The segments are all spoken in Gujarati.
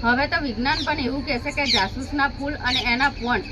હવે તો વિજ્ઞાન પણ એવું કહેશે કે જાસૂસના ફૂલ અને એના પોન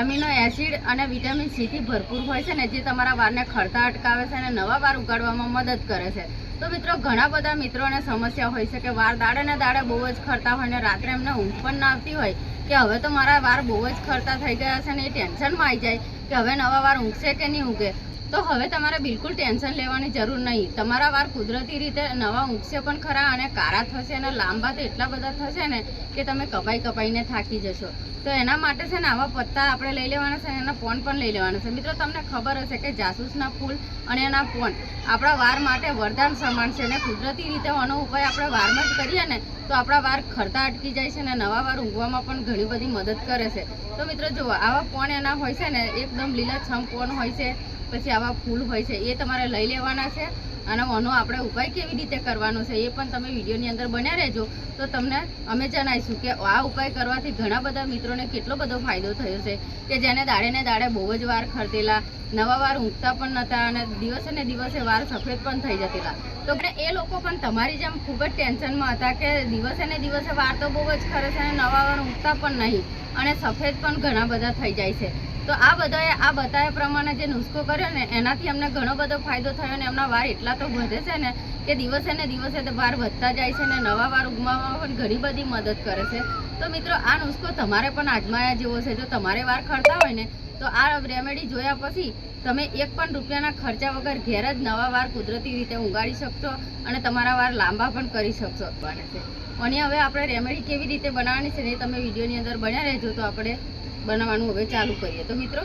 એમિનો એસિડ અને વિટામિન સી થી ભરપૂર હોય છે ને, જે તમારા વારને ખરતા અટકાવે છે અને નવા વાર ઉગાડવામાં મદદ કરે છે. તો મિત્રો, ઘણા બધા મિત્રોને સમસ્યા હોય છે કે વાર દાડે ને દાડે બહુ જ ખરતા હોય ને રાત્રે એમને ઊંઘ પણ ના આવતી હોય કે હવે તો મારા વાર બહુ જ ખરતા થઈ ગયા છે ને એ ટેન્શનમાં આવી જાય કે હવે નવા વાર ઊંઘશે કે નહીં ઊંઘે. તો હવે તમારે બિલકુલ ટેન્શન લેવાની જરૂર નહીં. તમારા વાર કુદરતી રીતે નવા ઊંઘશે પણ ખરા અને કાળા થશે અને લાંબા તો એટલા બધા થશે ને કે તમે કપાઈને થાકી જશો. તો એના માટે છે ને આવા પત્તા આપણે લઈ લેવાના છે, એના પોન પણ લઈ લેવાના છે. મિત્રો, તમને ખબર હશે કે જાસૂસના ફૂલ અને એના પોન આપણા વાર માટે વરદાન સમાન છે અને કુદરતી રીતે આનો ઉપાય આપણે વારમાં જ કરીએ ને તો આપણા વાર ખરતા અટકી જાય છે અને નવા વાર ઊંઘવામાં પણ ઘણી બધી મદદ કરે છે. તો મિત્રો જુઓ, આવા પોન એના હોય છે ને એકદમ લીલાછમ પોન હોય છે, પછી આવા ફૂલ હોય છે, એ તમારે લઈ લેવાના છે. અને આનો આપણે ઉપાય કેવી રીતે કરવાનો છે એ પણ તમે વિડીયોની અંદર બન્યા રહેજો, તો તમને અમે જણાવીશું કે આ ઉપાય કરવાથી ઘણા બધા મિત્રોને કેટલો બધો ફાયદો થયો છે કે જેને દાડે ને દાડે બહુ જ વાર ખરતેલા, નવા વાર ઊંઘતા પણ નહોતા અને દિવસે ને દિવસે વાર સફેદ પણ થઈ જતેલા. તો એ લોકો પણ તમારી જેમ ખૂબ જ ટેન્શનમાં હતા કે દિવસે ને દિવસે વાર તો બહુ જ ખરે છે અને નવા વાર ઊંઘતા પણ નહીં અને સફેદ પણ ઘણા બધા થઈ જાય છે. તો આ બધાએ આ બતાવ્યા પ્રમાણે જે નુસ્ખો કર્યો ને એનાથી અમને ઘણો બધો ફાયદો થયો અને એમના વાર એટલા તો વધે છે ને કે દિવસે ને દિવસે વાર વધતા જાય છે અને નવા વાર ઉગવામાં પણ ઘણી બધી મદદ કરે છે. તો મિત્રો, આ નુસ્ખો તમારે પણ આજમાયા જેવો છે. જો તમારે વાર ખરતા હોય ને તો આ રેમેડી જોયા પછી તમે એક પણ રૂપિયાના ખર્ચા વગર ઘેર જ નવા વાર કુદરતી રીતે ઊંઘાડી શકશો અને તમારા વાર લાંબા પણ કરી શકશો. અને હવે આપણે રેમેડી કેવી રીતે બનાવવાની છે ને એ તમે વિડીયોની અંદર બન્યા રહેજો. તો આપણે બનાવવાનું હવે ચાલુ કરીએ. તો મિત્રો,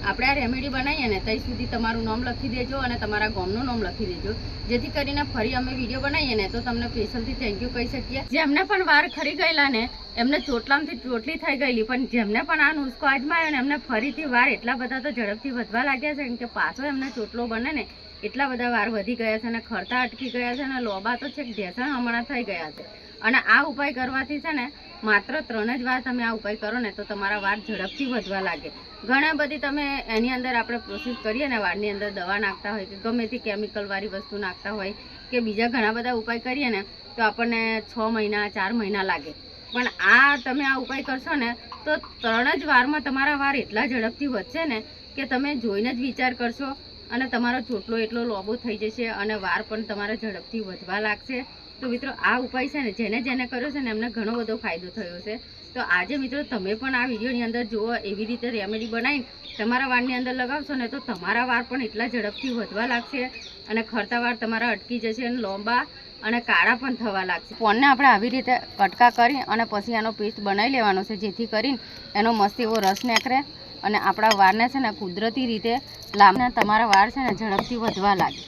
આપણે આ રેમેડી બનાવીએ ને ત્યાં સુધી તમારું નામ લખી દેજો અને તમારા ગામનું નામ લખી દેજો, જેથી કરીને ફરી અમે વિડીયો બનાવીએ ને તો તમને સ્પેશિયલથી થેન્ક યુ કહી શકીએ. જેમને પણ વાર ખરી ગયેલા ને એમને ચોટલામાંથી ચોટલી થઈ ગયેલી, પણ જેમને પણ આ નુસ્ખો આજમાયો ને એમને ફરીથી વાર એટલા બધા તો ઝડપથી વધવા લાગ્યા છે કે પાછો એમને ચોટલો બને ને એટલા બધા વાર વધી ગયા છે અને ખરતા અટકી ગયા છે અને લોબા તો છેક ઢેસણ હમણાં થઈ ગયા છે. અને આ ઉપાય કરવાથી છે ને માત્ર 3 જ વાર તમે આ ઉપાય કરો ને તો તમારા વાર ઝડપથી વધવા લાગે. ઘણા બધી તમે એની અંદર આપણે પ્રોસેસ કરીએ ને વારની અંદર દવા નાખતા હોય કે ગમે તે કેમિકલવાળી વસ્તુ નાખતા હોય કે બીજા ઘણા બધા ઉપાય કરીએ ને તો આપણને 6 મહિના 4 મહિના લાગે. પણ આ તમે આ ઉપાય કરશો ને તો 3 જ વારમાં તમારા વાર એટલા ઝડપથી વધશે ને કે તમે જોઈને જ વિચાર કરશો અને તમારો ચોટલો એટલો લોબો થઈ જશે અને વાર પણ તમારા ઝડપથી વધવા લાગશે. તો મિત્રો, આ ઉપાય છે ને જેને કર્યો છે ને એમને ઘણો બધો ફાયદો થયો છે. તો આજે મિત્રો તમે પણ આ વિડીયોની અંદર જુઓ, એવી રીતે રેમેડી બનાવીને તમારા વારની અંદર લગાવશો ને તો તમારા વાર પણ એટલા ઝડપથી વધવા લાગશે અને ખરતા વાર તમારા અટકી જશે અને લાંબા અને કાળા પણ થવા લાગશે. પોનને આપણે આવી રીતે કટકા કરી અને પછી એનો પેસ્ટ બનાવી લેવાનો છે, જેથી કરીને એનો મસ્ત એવો રસ નીકળે અને આપણા વારને છે ને કુદરતી રીતે લાંબા તમારા વાર છે ને ઝડપથી વધવા લાગે.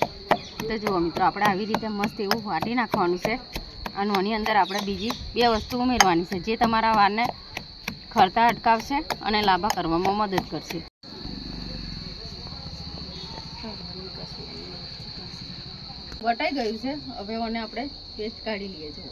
તો જુઓ મિત્રો, આપણે આવી રીતે મસ્ત એવું વાટી નાખવાનું છે અને આની અંદર આપણે બીજી 2 વસ્તુ ઉમેરવાની છે જે તમારા વારને ખરતા અટકાવશે અને લાંબા કરવામાં મદદ કરશે. વટાઈ ગયું છે, હવે આને આપણે પેસ્ટ કાઢી લઈએ. જુઓ,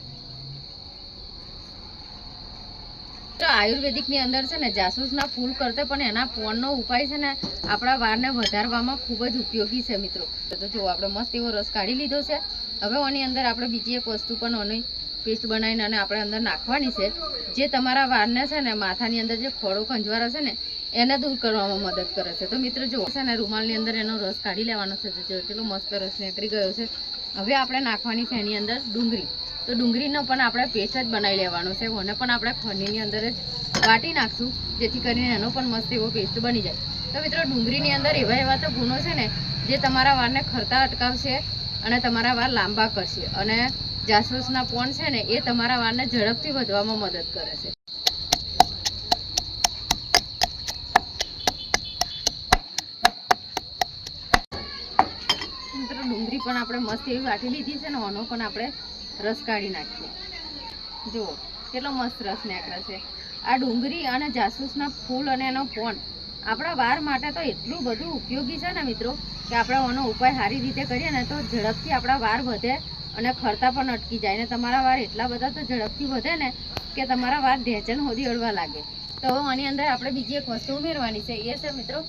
તો આયુર્વેદિકની અંદર છે ને જાસૂસના ફૂલ કરતે પણ એના પોનનો ઉપાય છે ને આપણા વારને વધારવામાં ખૂબ જ ઉપયોગી છે મિત્રો. તો જુઓ, આપણે મસ્ત એવો રસ કાઢી લીધો છે. હવે આની અંદર આપણે બીજી એક વસ્તુ પણ આની પેસ્ટ બનાવીને અને આપણે અંદર નાખવાની છે, જે તમારા વારને છે ને માથાની અંદર જે ખોડો ખંજવારો છે ને એને દૂર કરવામાં મદદ કરે છે. તો મિત્રો જુઓ છે ને રૂમાલની અંદર એનો રસ કાઢી લેવાનો છે. જો કેટલો મસ્ત રસ નીકળી ગયો છે. હવે આપણે નાખવાની છે એની અંદર ડુંગળી. તો ડુંગળીનો પણ આપણે પેસ્ટ જ બનાવી લેવાનો છે. ઓને પણ આપણે ખંડની અંદર જ વાટી નાખશું, જેથી કરીને એનો પણ મસ્ત એવો પેસ્ટ બની જાય. તો મિત્રો, ડુંગળીની અંદર એવા તો ગુણો છે ને જે તમારા વારને ખરતા અટકાવશે અને તમારા વાર લાંબા કરશે. અને જાસૂસના પોન છે ને એ તમારા વારને ઝડપથી વધવામાં મદદ કરે છે. મિત્રો, ડુંગળી પણ આપણે મસ્ત એવી વાટી લીધી છે ને આનો પણ આપણે રસ કાઢી નાખીએ. જુઓ કેટલો મસ્ત રસ નીકળે છે. આ ડુંગળી અને જાસૂસના ફૂલ અને એનો પોન આપણા વાર માટે તો એટલું બધું ઉપયોગી છે ને મિત્રો કે આપણે આનો ઉપાય સારી રીતે કરીએ ને તો ઝડપથી આપણા વાર વધે અને ખરતા પણ અટકી જાય. ને તમારા વાર એટલા બધા તો ઝડપથી વધે ને કે તમારા વાર ઢેચણ સુધી અડવા લાગે. તો હવે આની અંદર આપણે બીજી એક વસ્તુ ઉમેરવાની છે, એ છે મિત્રો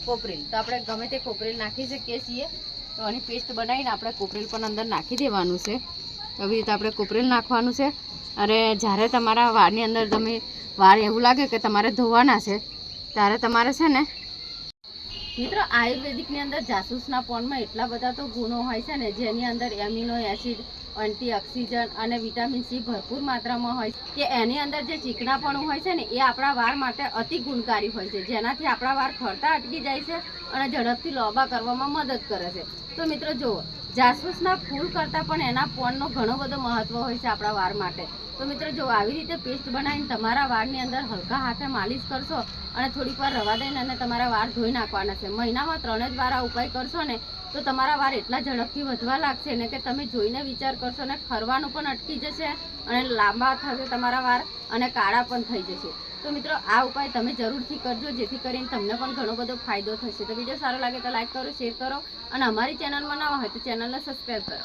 કોપરેલ. તો આપણે ગમે તે કોપરેલ નાખી શકીએ છીએ. તો આની પેસ્ટ બનાવીને આપણે કોપરેલ પણ અંદર નાખી દેવાનું છે. આવી રીતે આપણે કોપરેલ નાખવાનું છે અને જ્યારે તમારા વાળની અંદર તમે વાળ એવું લાગે કે તમારે ધોવાના છે ત્યારે તમારે છે ને મિત્રો આયુર્વેદિકની અંદર જાસૂસના પોનમાં એટલા બધા તો ગુણો હોય છે ને, જેની અંદર એમિનો એસિડ, એન્ટીઓક્સિડન્ટ અને વિટામિન સી ભરપૂર માત્રામાં હોય કે એની અંદર જે ચીકણાપણું હોય છે ને એ આપણા વાળ માટે અતિ ગુણકારી હોય છે, જેનાથી આપણા વાળ ખરતા અટકી જાય છે અને ઝડપથી લોબા કરવામાં મદદ કરે છે. તો મિત્રો જુઓ, જાસૂસના ફૂલ કરતાં પણ એના પોનનો ઘણો બધો મહત્વ હોય છે આપણા વાળ માટે. તો મિત્રો જો આવી રીતે પેસ્ટ બનાવીને તમારા વાળની અંદર હલકા હાથે માલિશ કરશો અને થોડીક વાર રવા દઈને અને તમારા વાળ ધોઈ નાખવાના છે. મહિનામાં 3 જ વાર આ ઉપાય કરશો ને તો તમારા વાળ એટલા ઝડપથી વધવા લાગશે ને કે તમે જોઈને વિચાર કરશો ને ખરવાનું પણ અટકી જશે અને લાંબા થશે તમારા વાળ અને કાળા પણ થઈ જશે. તો મિત્રો આ ઉપાય તમે જરૂરથી કરજો, જેથી કરીને તમને પણ ઘણો બધો ફાયદો થશે. તો વિડીયો સારો લાગે તો લાઈક કરો, શેર કરો અને અમારી ચેનલમાં નવા હોય તો ચેનલને સબસ્ક્રાઈબ કરો.